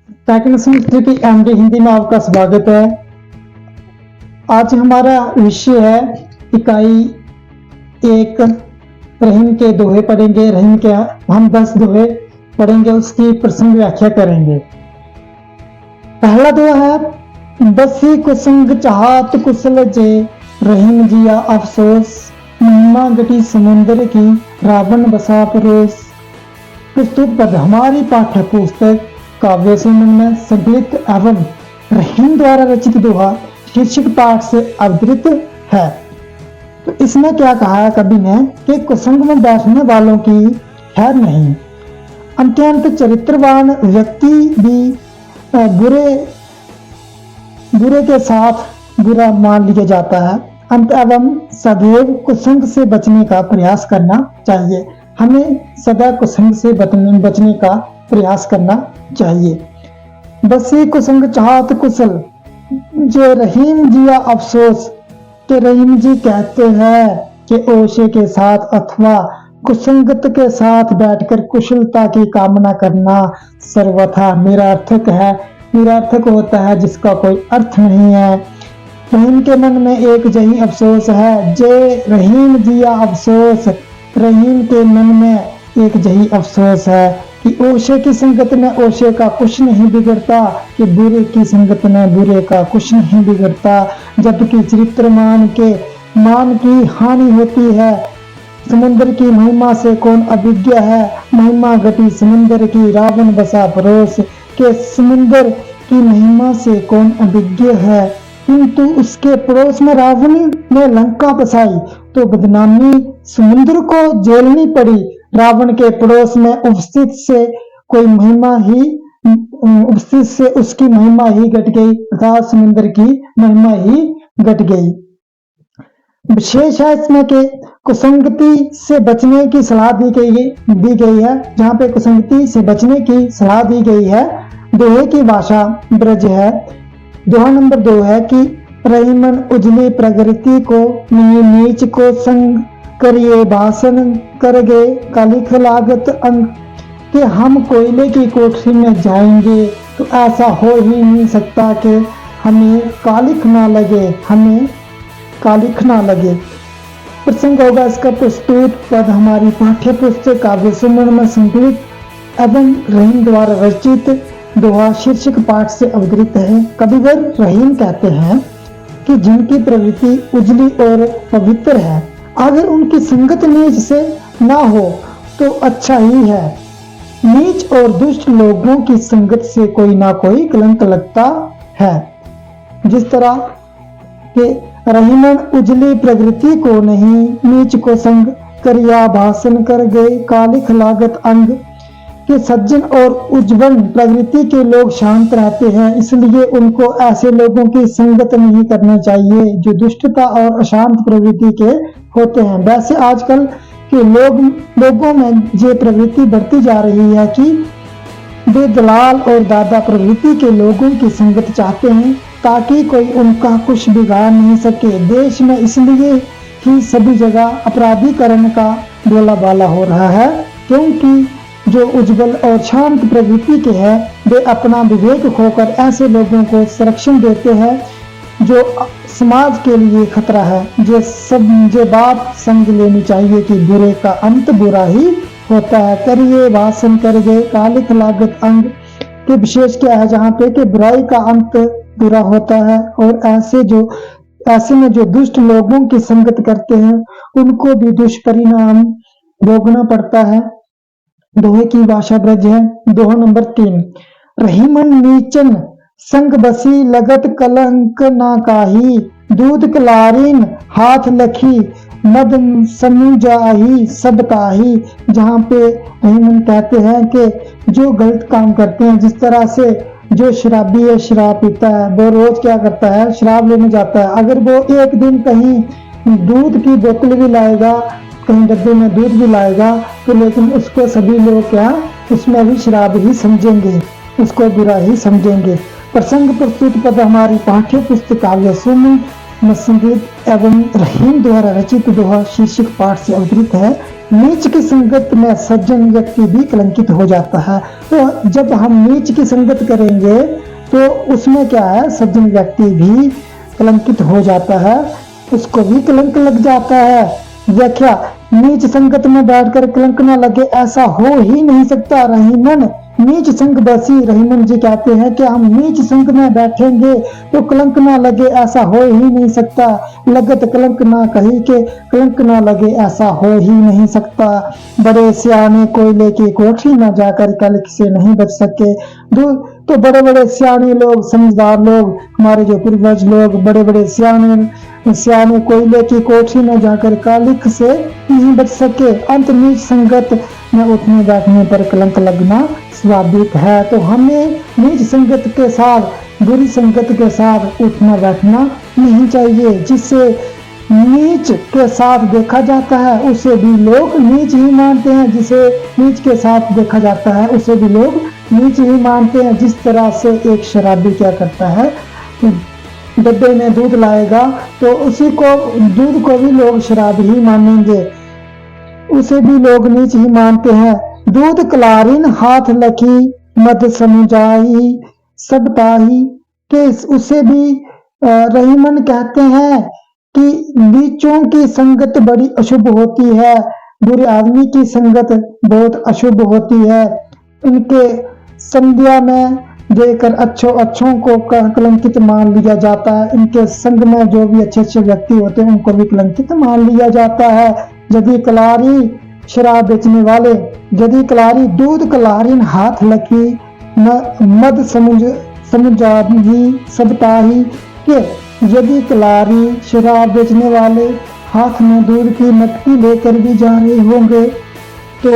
Second semester की MD Hindi में आपका स्वागत है। आज हमारा विषय है इकाई 1। रहीम के दोहे पढ़ेंगे। रहीम के हम 10 दोहे पढ़ेंगे, उसकी प्रसंग व्याख्या करेंगे। पहला दोहा है, बसी कुसंग चाहत कुशल जे, रहीम जिया अफसोस, महिमा गटी समुद्र की, रावण बसा परोस। प्रस्तुत पद हमारी पाठ्य पुस्तक काव्य सुमन में संकलित एवं रहीम द्वारा रचित दोहा शीर्षक पाठ से अवतरित है। तो इसमें क्या कहा है कवि ने कि कुसंग में बैठने वालों की खैर नहीं। अत्यंत चरित्रवान व्यक्ति भी बुरे के साथ बुरा मान लिया जाता है। अंत एवं सदैव कुसंग से बचने का प्रयास करना चाहिए। हमें सदा कुसंग से बचने का प्रयास करना चाहिए। बसी कुसंग चाहत कुशल, जो रहीम जिया अफसोस, के रहीम जी कहते हैं कि ओशे के साथ अथवा कुसंगत के साथ बैठकर कुशलता की कामना करना सर्वथा निरर्थक है। निरर्थक होता है जिसका कोई अर्थ नहीं है। रहीम के मन में एक जही अफसोस है, जे रहीम जिया अफसोस, रहीम के मन में एक जही अफसोस है कि ओशे की संगत में ओशे का कुछ नहीं बिगड़ता, कि बुरे की संगत में बुरे का कुछ नहीं बिगड़ता। जबकि चरित्रमान के मान की हानि होती है। समुद्र की महिमा से कौन अभिज्ञ है, महिमा घटी समुद्र की, रावण बसा परोस, के समुद्र की महिमा से कौन अभिज्ञ है, किंतु उसके पड़ोस में रावण ने लंका बसाई तो बदनामी समुद्र को झेलनी पड़ी। रावण के पड़ोस में उपस्थित से उसकी महिमा ही घट गई, अर्थात समुद्र की महिमा ही घट गई। विशेष है इसमें कि कुसंगति से बचने की सलाह दी गई है। जहाँ पे कुसंगति से बचने की सलाह दी गई है। दोहे की भाषा ब्रज है। दोहा नंबर 2 है कि रहीमन उजली प्रकृति को, नीच को संग करिए भाषण कर गए, कालिख लागत अंग, कि हम कोयले की कोठरी में जाएंगे तो ऐसा हो ही नहीं सकता कि हमें कालिख ना लगे। प्रसंग होगा इसका प्रस्तुत पद हमारी पाठ्य पुस्तक काव्य सुमन में संकलित एवं रहीम द्वारा रचित दोहा शीर्षक पाठ से अवतरित है। कविवर रहीम कहते हैं कि जिनकी प्रवृत्ति उजली और पवित्र है, अगर उनकी संगत नीच से ना हो तो अच्छा ही है। नीच और दुष्ट लोगों की संगत से कोई ना कोई कलंक लगता है। जिस तरह के रहीमन उजली प्रकृति को नहीं, नीच को संग करिया भाषण कर गए, कालिख लागत अंग, के सज्जन और उज्जवल प्रकृति के लोग शांत रहते हैं, इसलिए उनको ऐसे लोगों की संगत नहीं करनी चाहिए जो दुष्टता और अशांत प्रवृत्ति के होते हैं। वैसे आजकल के लोगों में ये प्रवृत्ति बढ़ती जा रही है कि वे दलाल और दादा प्रवृत्ति के लोगों की संगत चाहते हैं ताकि कोई उनका कुछ बिगाड़ नहीं सके। देश में इसलिए ही सभी जगह अपराधीकरण का बोलाबाला हो रहा है, क्योंकि जो उज्जवल और शांत प्रवृत्ति के हैं वे अपना विवेक खोकर ऐसे लोगों को संरक्षण देते हैं जो समाज के लिए खतरा है। जो बात समझ लेनी चाहिए कि बुरे का अंत बुरा ही होता है। करिए भाषण कर गए, कालिख लागत अंग, के विशेष क्या है जहाँ पे कि बुराई का अंत बुरा होता है और ऐसे में जो दुष्ट लोगों की संगत करते हैं उनको भी दुष्परिणाम भोगना पड़ता है। दोहे की भाषा ब्रज है। दोहा नंबर 3, रहीमन नीचन संग बसी लगत कलंक ना काही, दूध कलारीन हाथ लखी मद समुझाही सब ताही। जहाँ पे रहीमन कहते हैं कि जो गलत काम करते हैं, जिस तरह से जो शराबी है शराब पीता है, वो रोज क्या करता है, शराब लेने जाता है। अगर वो एक दिन कहीं दूध की बोतल भी लाएगा, कहीं डब्बे में दूध भी लाएगा, तो लेकिन उसको सभी लोग क्या उसमें भी शराब ही समझेंगे, उसको बुरा ही समझेंगे। प्रसंग प्रस्तुत पद हमारी पाठ्य पुस्तक काव्य सुमन संकलित एवं रहीम द्वारा रचित दोहा शीर्षक पाठ से अवतरित है। नीच की संगत में सज्जन व्यक्ति भी कलंकित हो जाता है। तो जब हम नीच की संगत करेंगे तो उसमें क्या है, सज्जन व्यक्ति भी कलंकित हो जाता है, उसको भी कलंक लग जाता है। व्याख्या, नीच संगत में बैठकर कलंक न लगे ऐसा हो ही नहीं सकता। रहीमन नीच संग बसी, रहीमन जी कहते हैं कि हम नीच संग में बैठेंगे तो कलंक ना लगे ऐसा हो ही नहीं सकता। लगत कलंक ना कही के कलंक ना लगे ऐसा हो ही नहीं सकता। बड़े सियाने कोयले की कोठरी में जाकर कलंक से नहीं बच सके। तो बड़े बड़े सियाने लोग, समझदार लोग, हमारे जो पूर्वज लोग, बड़े बड़े सियाने कोयले की कोठरी में जाकर कालिक से नहीं बच सके। अंत नीच संगत में उठने बैठने पर कलंक लगना स्वाभाविक है। तो हमें नीच संगत के साथ, बुरी संगत के साथ उठना बैठना नहीं चाहिए। जिससे नीच के साथ देखा जाता है उसे भी लोग नीच ही मानते हैं, जिसे नीच के साथ देखा जाता है उसे भी लोग नीच ही मानते हैं। जिस तरह से एक शराबी क्या करता है, डब्बे में दूध लाएगा तो उसी को, दूध को भी लोग शराब ही मानेंगे, उसे भी लोग नीच ही मानते हैं। दूध कलारिन हाथ लखी मद समुझाई सब ताही के उसे भी रहीमन कहते हैं कि बीचों की संगत बड़ी अशुभ होती है, बुरे आदमी की संगत बहुत अशुभ होती है। इनके संध्या में देकर अच्छों को कलंकित मान लिया जाता है। इनके संग में जो भी अच्छे अच्छे व्यक्ति होते हैं उनको भी कलंकित मान लिया जाता है। यदि कलारी शराब बेचने वाले, यदि कलारी दूध कलारिन हाथ लकी मद समुझाही सबताही के, यदि कलारी शराब बेचने वाले हाथ में दूध की मटकी लेकर भी जा रहे होंगे तो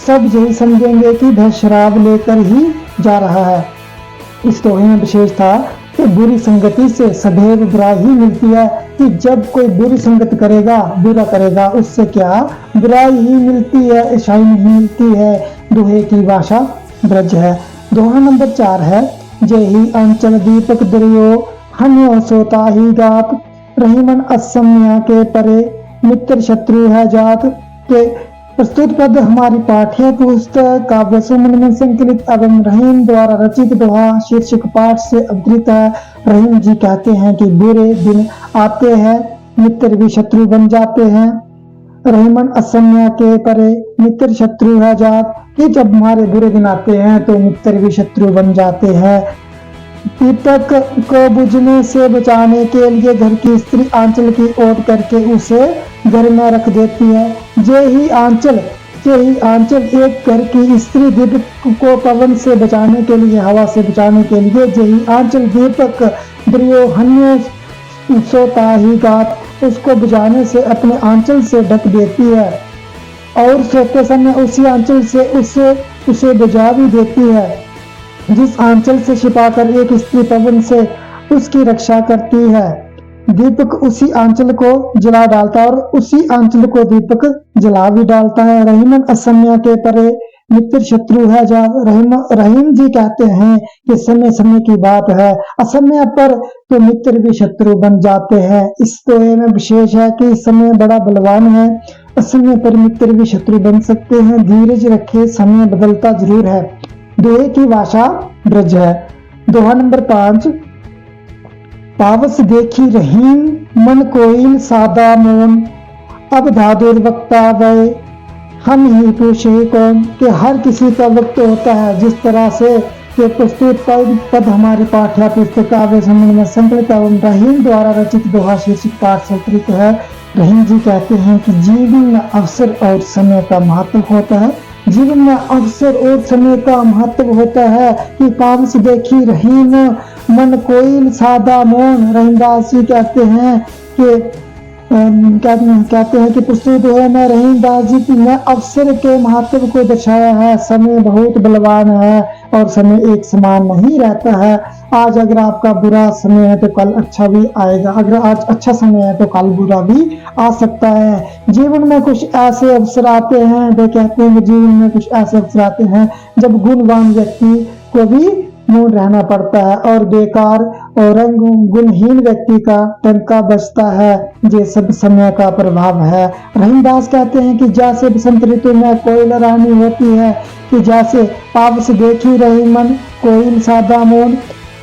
सब यही समझेंगे कि वह शराब लेकर ही जा रहा है। इस दोहे में विशेष था कि बुरी संगति से सदैव बुराई ही मिलती है, कि जब कोई बुरी संगत करेगा, बुरा करेगा, उससे क्या बुराई ही मिलती है, अच्छाई नहीं मिलती है। दोहे की भाषा ब्रज है। दोहा नंबर 4 है, जय ही अंचल दीपक दरियो हन्यो सोता ही गात, रहीमन असम्या के परे मित्र शत्रु है जात। के प्रस्तुत पद हमारी पाठ्य पुस्तक काव्य सुमन में संकलित एवं रहीम द्वारा रचित दोहा शीर्षक पाठ से अवतरित है। रहीम जी कहते हैं कि बुरे दिन आते हैं, मित्र भी शत्रु बन जाते हैं। रहीमन असम्या के परे मित्र शत्रु है जात, कि जब हमारे बुरे दिन आते हैं तो मित्र भी शत्रु बन जाते हैं। दीपक को बुझने से बचाने के लिए घर की स्त्री आंचल की ओट करके उसे घर में रख देती है। यही आंचल एक घर की स्त्री दीपक को पवन से बचाने के लिए, हवा से बचाने के लिए, यही आंचल दीपक द्रियो हन्यो सोता ही गात, उसको बुझाने से अपने आंचल से ढक देती है और सोते समय उसी आंचल से उसे बुझा भी देती है। जिस आंचल से छिपाकर एक स्त्री पवन से उसकी रक्षा करती है, दीपक उसी आंचल को जला डालता है और उसी आंचल को दीपक जला भी डालता है। रहीमन असम्या के परे मित्र शत्रु है जा। रहीम जी कहते हैं कि समय समय की बात है, असमय पर तो मित्र भी शत्रु बन जाते हैं। इस दोहे में विशेष है कि समय बड़ा बलवान है, असमय पर मित्र भी शत्रु बन सकते हैं। धीरज रखे, समय बदलता जरूर है। दोहे की भाषा ब्रज है। दोहा नंबर 5, पावस देखी रहीम मन कोइल सादा मोन, अब धादुर वक्ता वय हम ही पूछे कौन। कि हर किसी का वक्त होता है। जिस तरह से ये प्रस्तुत पद हमारी पाठ्य पुस्तक काव्य सुमन में संकलित एवं रहीम द्वारा रचित दोहा शीर्षक पाठ से अवतरित है। रहीम जी कहते हैं कि जीवन में अवसर और समय का महत्व होता है। जीवन में अवसर और समय का महत्व होता है। कि पावस देखी रहीम मन कोइल सादा मौन। रहीमदास जी कहते हैं कि प्रस्तुत दोहे में रहीमदास जी ने अवसर के महत्व को दर्शाया है। समय बहुत बलवान है और समय एक समान नहीं रहता है। आज अगर आपका बुरा समय है तो कल अच्छा भी आएगा, अगर आज अच्छा समय है तो कल बुरा भी आ सकता है। जीवन में कुछ ऐसे अवसर आते हैं, वे कहते हैं कि जीवन में कुछ ऐसे अवसर आते हैं जब गुणवान व्यक्ति को भी मौन रहना पड़ता है और बेकार और रंग गुणहीन व्यक्ति का टंका बचता है, ये सब समय का प्रभाव है। रहीमदास कहते हैं कि जैसे बसंत ऋतु में कोयल रानी होती है, कि जैसे पावस देखी रहीमन कोयल सादा मोन,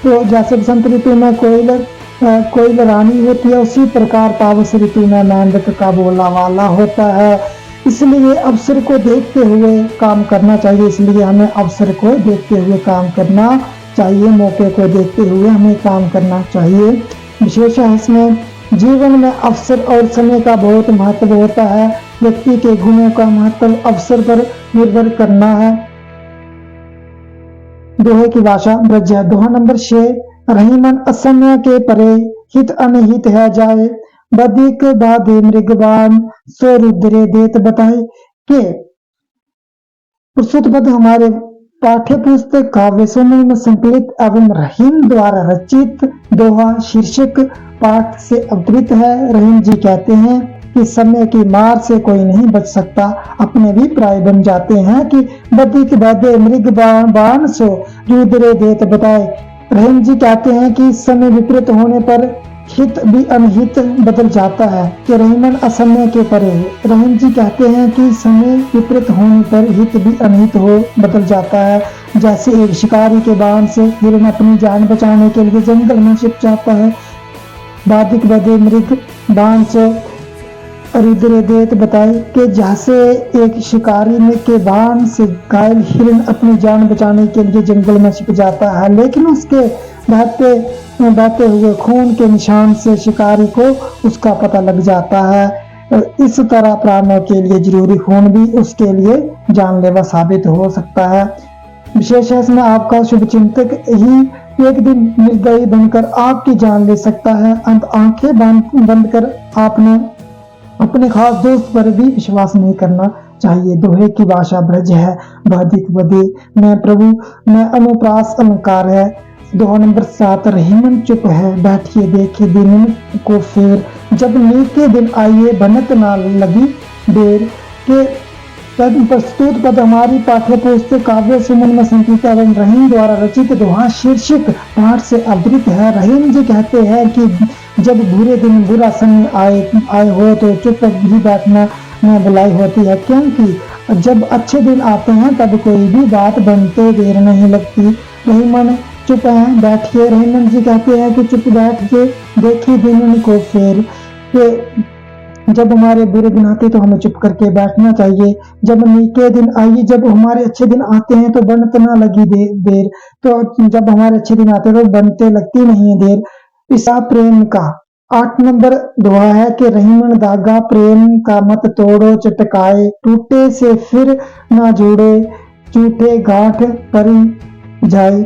तो जैसे बसंत ऋतु में कोयल रानी होती है, उसी प्रकार पावस ऋतु में मेंढक का बोला वाला होता है। इसलिए अवसर को देखते हुए काम करना चाहिए, इसलिए हमें अवसर को देखते हुए काम करना चाहिए, मौके को देखते हुए हमें काम करना चाहिए। विशेष है इसमें जीवन में अवसर और समय का बहुत महत्व होता है। व्यक्ति के गुणों का महत्व अवसर पर निर्भर करना है। दोहे की भाषा ब्रज है। दोहा नंबर 6, रहीमन असमय के परे हित अनहित है जाए, बदिक बाधे मृगवान सो रुद्रे देत बताए। के प्रस्तुत पद हमारे पाठ्य पुस्तक काव्य समूह में संकलित एवं रहीम द्वारा रचित दोहा शीर्षक पाठ से अवतरित है। रहीम जी कहते हैं कि समय की मार से कोई नहीं बच सकता, अपने भी प्राय बन जाते हैं कि बदिक बाधे मृग बाण सो रुद्रे देत बताए। रहीम जी कहते हैं कि समय विपरीत होने पर हित भी अनहित बदल जाता है, कि रहीमन असमय के परे। रहीम जी कहते हैं कि समय विपरीत होने पर हित भी अनहित हो बदल जाता है। जैसे एक शिकारी के बाण से हिरण अपनी जान बचाने के लिए जंगल में छिप जाता है, बाधिक बदे मृग बाण से रुद्र देत बताए कि जैसे एक शिकारी में के बाण से घायल हिरण अपनी जान बचाने के लिए जंगल में छिप जाता है, लेकिन उसके बहते हुए खून के निशान से शिकारी को उसका पता लग जाता है। इस तरह प्राणों के लिए जरूरी खून भी उसके लिए जानलेवा साबित हो सकता है। विशेष इसमें आपका शुभ चिंतक ही एक दिन निर्दयी बनकर आपकी जान ले सकता है। अंत आंखें बंद कर आपने अपने खास दोस्त पर भी विश्वास नहीं करना चाहिए। दोहे की भाषा ब्रज है। बाधिक बदे मैं प्रभु मैं अनुप्रास अलंकार है। दोहा नंबर 7, रहीमन चुप है बैठिए देखिए दिन को फेर, जब नीके दिन आइए बनत ना लगी देर। के प्रस्तुत पद हमारी पाठ्य पुस्तक काव्य सुमन में संकलित एवं रहीम द्वारा रचित दोहा शीर्षक पाठ से अवतरित है। रहीम जी कहते हैं कि जब बुरे दिन बुरा समय आए हो तो चुप ही बैठना में भलाई होती है, क्योंकि जब अच्छे दिन आते हैं तब कोई भी बात बनते देर नहीं लगती। रहीमन चुप है बैठिए, रहीमन जी कहते हैं कि चुप बैठ के देखिए दिन को फेर, के जब हमारे बुरे दिन आते तो हमें चुप करके बैठना चाहिए। जब नीके दिन आइए, जब हमारे अच्छे दिन आते हैं तो बनत ना लगी देर, तो जब हमारे अच्छे दिन आते हैं तो बनते लगती नहीं है देर। ईसा प्रेम का 8 नंबर दोहा है कि रहीमन धागा प्रेम का मत तोड़ो चटकाए, टूटे से फिर ना जोड़े झूठे गांठ परी जाए।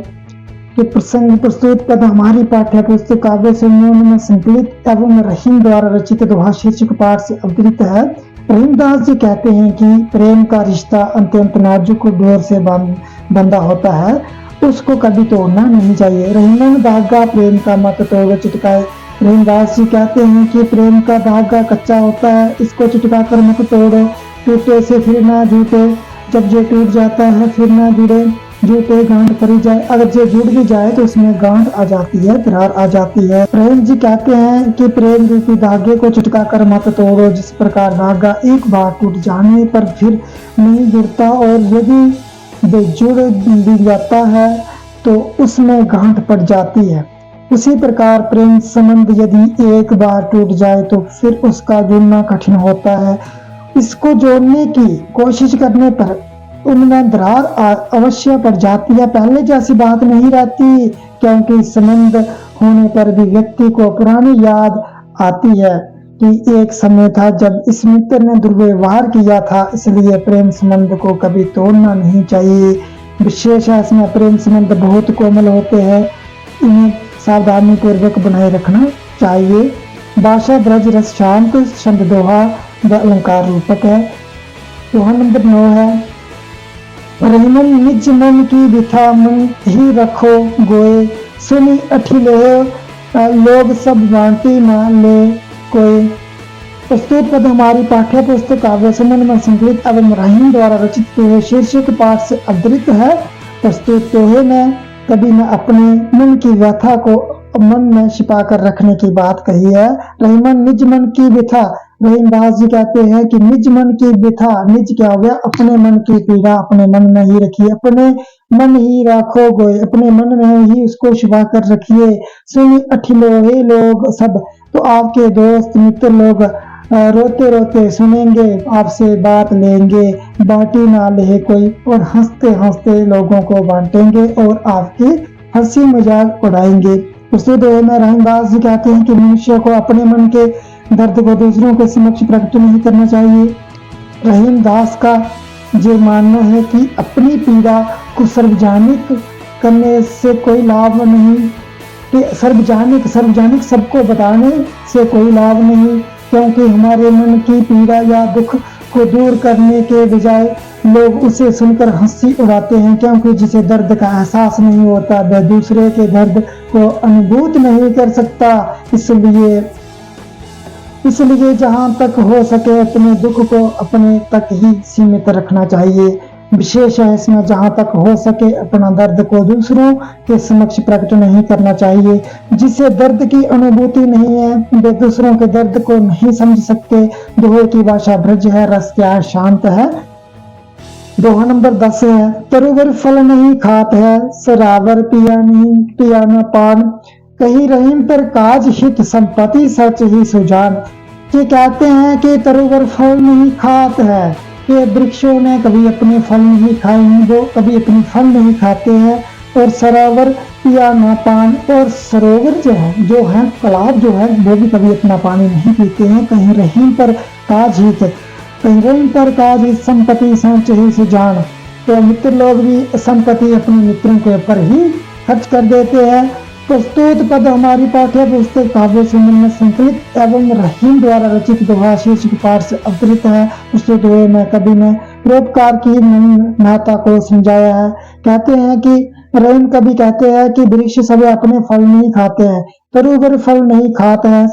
के प्रसंग प्रस्तुत पद हमारी पाठ्य पुस्तक काव्य समूह में संकलित एवं रहीम द्वारा रचित दोहा शीर्षक पाठ से अवतरित है। रहीमदास जी कहते हैं कि प्रेम का रिश्ता अत्यंत नाजुक डोर से बंधा होता है, उसको कभी तोड़ना नहीं चाहिए। रहीमन धागा प्रेम का मत तोड़ो चिटकाए। रहीमदास जी कहते हैं कि प्रेम का धागा कच्चा होता है, इसको चिटका कर मत तोड़ो, टूटे से फिर ना जुटे, जब ये टूट जाता है फिर ना जुड़े झूठे गांठ पड़ी जाए। अगर ये जुड़ भी जाए तो उसमें गांठ आ जाती है, दरार आ जाती है। रहीम जी कहते हैं कि प्रेम रूपी धागे को चिटका कर मत तोड़ो, जिस प्रकार धागा एक बार टूट जाने पर फिर नहीं जुड़ता और यदि जुड़ भी जाता है तो उसमें गांठ पड़ जाती है, उसी प्रकार प्रेम संबंध यदि एक बार टूट जाए तो फिर उसका जुड़ना कठिन होता है। इसको जोड़ने की कोशिश करने पर उनमें दरार अवश्य पड़ जाती है, पहले जैसी बात नहीं रहती, क्योंकि संबंध होने पर भी व्यक्ति को पुरानी याद आती है कि एक समय था जब इस मित्र ने दुर्व्यवहार किया था, इसलिए प्रेम संबंध को कभी तोड़ना नहीं चाहिए। विशेष है इसमें प्रेम संबंध बहुत कोमल होते हैं, इन्हें सावधानी पूर्वक बनाए रखना चाहिए। भाषा ब्रज रस शांत छंद दोहा व अलंकार रूपक है। दोहा नंबर 9 है, रहीमन निज मन की बिथा मन ही रखो गोए, सुनी अठिले लोग सब बांटी ना ले कोई। प्रस्तुत पद हमारी पाठ्य पुस्तक काव्य समूह में संकलित एवं रहीम द्वारा रचित दोहे शीर्षक पाठ से अवतरित है। प्रस्तुत दोहे में कभी न अपने मन की व्यथा को मन में छिपा कर रखने की बात कही है। रहीमन निज मन की व्यथा, रहीमदास जी कहते हैं कि निज मन की व्यथा, निज क्या हो गया, अपने मन की पीड़ा अपने मन में ही रखिए, अपने मन ही राखो गोय, अपने मन में ही उसको छिपा कर रखिए। सुनी अठिलो हे लोग सब, तो आपके दोस्त मित्र लोग रोते रोते सुनेंगे, आपसे बात लेंगे, बाटी ना ले कोई, और हंसते हंसते लोगों को बांटेंगे और आपकी हंसी मजाक उड़ाएंगे। उसी दोहे में रहीमदास जी कहते हैं कि मनुष्य को अपने मन के दर्द को दूसरों के समक्ष प्रकट नहीं करना चाहिए। रहीमदास का ये मानना है कि अपनी पीड़ा को सार्वजनिक करने से कोई लाभ नहीं, कि सार्वजनिक सबको बताने से कोई लाभ नहीं, क्योंकि हमारे मन की पीड़ा या दुख को दूर करने के बजाय लोग उसे सुनकर हंसी उड़ाते हैं, क्योंकि जिसे दर्द का एहसास नहीं होता वह दूसरे के दर्द को अनुभूत नहीं कर सकता। इसलिए जहां तक हो सके अपने दुख को अपने तक ही सीमित रखना चाहिए। विशेष है इसमें जहां तक हो सके अपना दर्द को दूसरों के समक्ष प्रकट नहीं करना चाहिए। जिसे दर्द की अनुभूति नहीं है वे दूसरों के दर्द को नहीं समझ सकते। दोहे की भाषा ब्रज है, रस क्या है, शांत है। दोहा नंबर 10 है, तरुवर फल नहीं खात है, सरावर पिया न पान, कहीं रहीम पर काज हित संपत्ति सच ही सुजान। ये कहते हैं कि तरुवर फल नहीं खात है, कि वृक्षों ने कभी अपने फल नहीं खाए हैं, वो कभी अपने फल नहीं खाते हैं, और सरावर पिया ना पान, और सरोवर जो है तालाब जो है वो भी कभी अपना पानी नहीं पीते हैं। कहीं रहीम पर काज हित, कहीं रहीम पर काज हित संपत्ति संच ही सुजान। तो मित्र लोग भी संपत्ति अपने मित्रों के ऊपर ही खर्च कर देते हैं। प्रस्तुत पद हमारी पाठ्य पुस्तक काव्य सुमन में संकलित एवं रहीम द्वारा रचित दोहा शीर्षक पाठ से अवतरित है। प्रस्तुत दोहे में कवि ने परोपकार की महत्ता को समझाया है। कहते हैं कि रहीम कवि कहते हैं कि वृक्ष सब अपने फल नहीं खाते हैं, तरुवर फल नहीं खाते हैं,